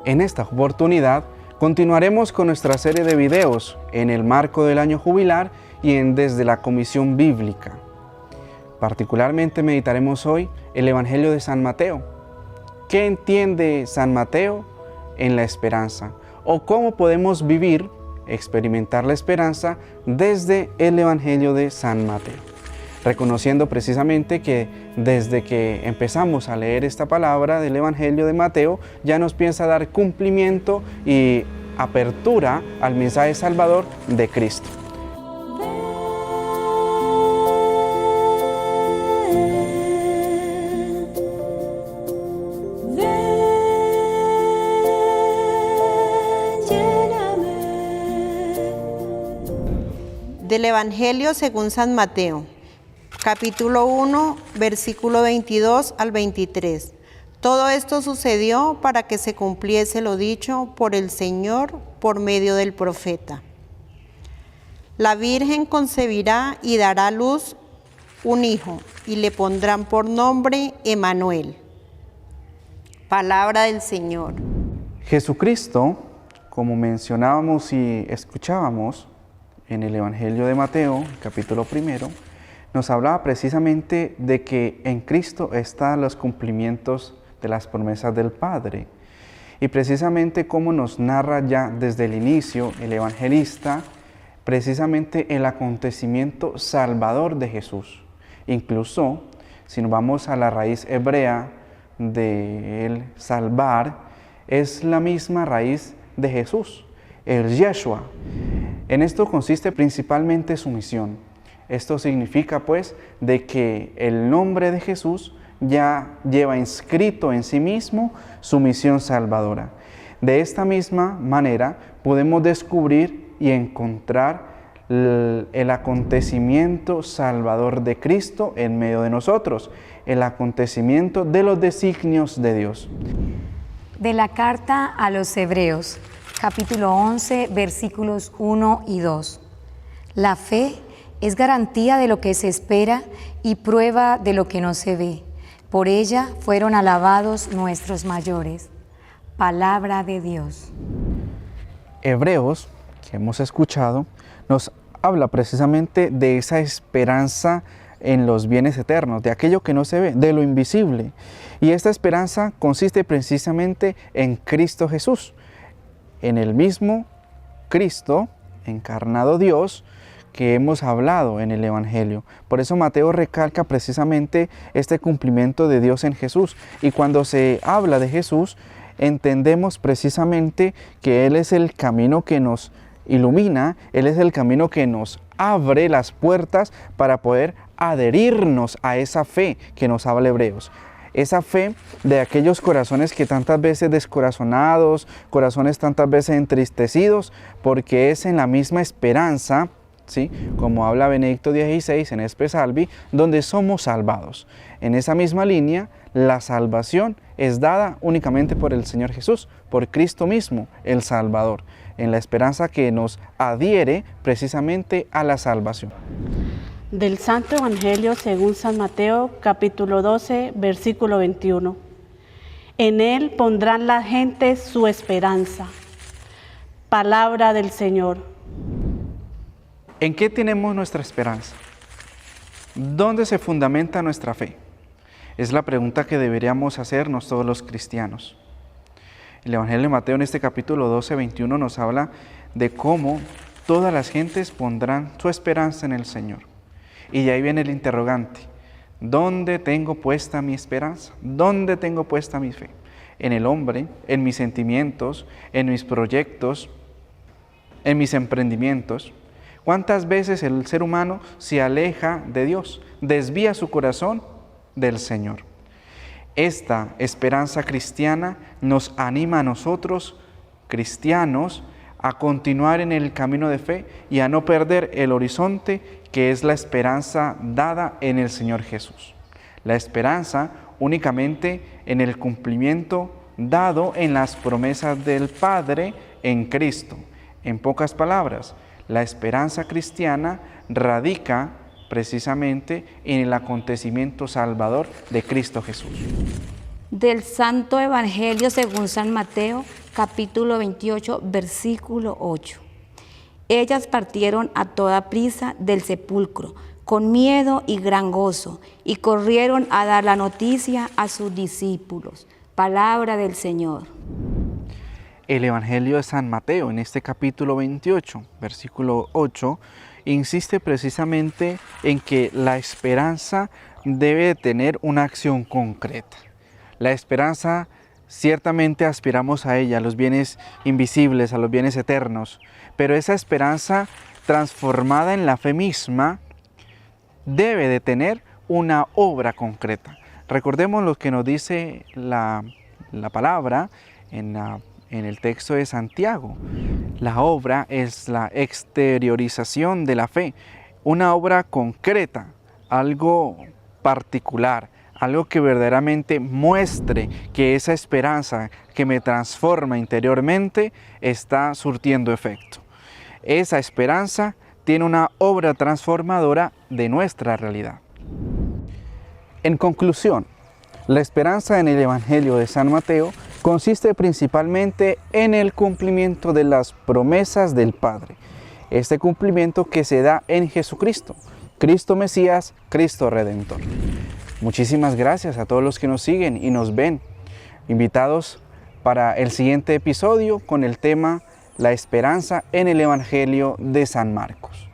En esta oportunidad continuaremos con nuestra serie de videos en el marco del año jubilar y desde la Comisión Bíblica. Particularmente meditaremos hoy el Evangelio de San Mateo. ¿Qué entiende San Mateo en la esperanza? ¿O cómo podemos vivir, experimentar la esperanza desde el Evangelio de San Mateo? Reconociendo precisamente que desde que empezamos a leer esta palabra del Evangelio de Mateo, ya nos piensa dar cumplimiento y apertura al mensaje salvador de Cristo. Del Evangelio según San Mateo, capítulo 1, versículo 22 al 23. Todo esto sucedió para que se cumpliese lo dicho por el Señor por medio del profeta. La Virgen concebirá y dará a luz un hijo, y le pondrán por nombre Emmanuel. Palabra del Señor. Jesucristo, como mencionábamos y escuchábamos en el Evangelio de Mateo, capítulo 1, nos hablaba precisamente de que en Cristo están los cumplimientos de las promesas del Padre. Y precisamente como nos narra ya desde el inicio el evangelista, precisamente el acontecimiento salvador de Jesús. Incluso, si nos vamos a la raíz hebrea de el salvar, es la misma raíz de Jesús, el Yeshua. En esto consiste principalmente su misión. Esto significa pues de que el nombre de Jesús ya lleva inscrito en sí mismo su misión salvadora. De esta misma manera podemos descubrir y encontrar el acontecimiento salvador de Cristo en medio de nosotros, el acontecimiento de los designios de Dios. De la carta a los Hebreos, capítulo 11, versículos 1 y 2. La fe es garantía de lo que se espera y prueba de lo que no se ve. Por ella fueron alabados nuestros mayores. Palabra de Dios. Hebreos, que hemos escuchado, nos habla precisamente de esa esperanza en los bienes eternos, de aquello que no se ve, de lo invisible. Y esta esperanza consiste precisamente en Cristo Jesús, en el mismo Cristo, encarnado Dios, que hemos hablado en el Evangelio. Por eso Mateo recalca precisamente este cumplimiento de Dios en Jesús. Y cuando se habla de Jesús, entendemos precisamente que Él es el camino que nos ilumina, Él es el camino que nos abre las puertas para poder adherirnos a esa fe que nos habla Hebreos. Esa fe de aquellos corazones que tantas veces descorazonados, corazones tantas veces entristecidos, porque es en la misma esperanza, ¿sí?, como habla Benedicto XVI en Espe Salvi, donde somos salvados. En esa misma línea, la salvación es dada únicamente por el Señor Jesús, por Cristo mismo, el Salvador, en la esperanza que nos adhiere precisamente a la salvación. Del Santo Evangelio según San Mateo, capítulo 12, versículo 21. En él pondrán las gentes su esperanza. Palabra del Señor. ¿En qué tenemos nuestra esperanza? ¿Dónde se fundamenta nuestra fe? Es la pregunta que deberíamos hacernos todos los cristianos. El Evangelio de Mateo en este capítulo 12, 21 nos habla de cómo todas las gentes pondrán su esperanza en el Señor. Y de ahí viene el interrogante: ¿dónde tengo puesta mi esperanza? ¿Dónde tengo puesta mi fe? ¿En el hombre? ¿En mis sentimientos? ¿En mis proyectos? ¿En mis emprendimientos? ¿Cuántas veces el ser humano se aleja de Dios, desvía su corazón del Señor? Esta esperanza cristiana nos anima a nosotros, cristianos, a continuar en el camino de fe y a no perder el horizonte que es la esperanza dada en el Señor Jesús. La esperanza únicamente en el cumplimiento dado en las promesas del Padre en Cristo. En pocas palabras, la esperanza cristiana radica precisamente en el acontecimiento salvador de Cristo Jesús. Del Santo Evangelio según San Mateo, capítulo 28, versículo 8. Ellas partieron a toda prisa del sepulcro, con miedo y gran gozo, y corrieron a dar la noticia a sus discípulos. Palabra del Señor. El Evangelio de San Mateo, en este capítulo 28, versículo 8, insiste precisamente en que la esperanza debe de tener una acción concreta. La esperanza, ciertamente aspiramos a ella, a los bienes invisibles, a los bienes eternos, pero esa esperanza transformada en la fe misma debe de tener una obra concreta. Recordemos lo que nos dice la palabra en el texto de Santiago. La obra es la exteriorización de la fe, una obra concreta, algo particular, algo que verdaderamente muestre que esa esperanza que me transforma interiormente está surtiendo efecto. Esa esperanza tiene una obra transformadora de nuestra realidad. En conclusión, la esperanza en el Evangelio de San Mateo consiste principalmente en el cumplimiento de las promesas del Padre. Este cumplimiento que se da en Jesucristo, Cristo Mesías, Cristo Redentor. Muchísimas gracias a todos los que nos siguen y nos ven. Invitados para el siguiente episodio con el tema La esperanza en el Evangelio de San Marcos.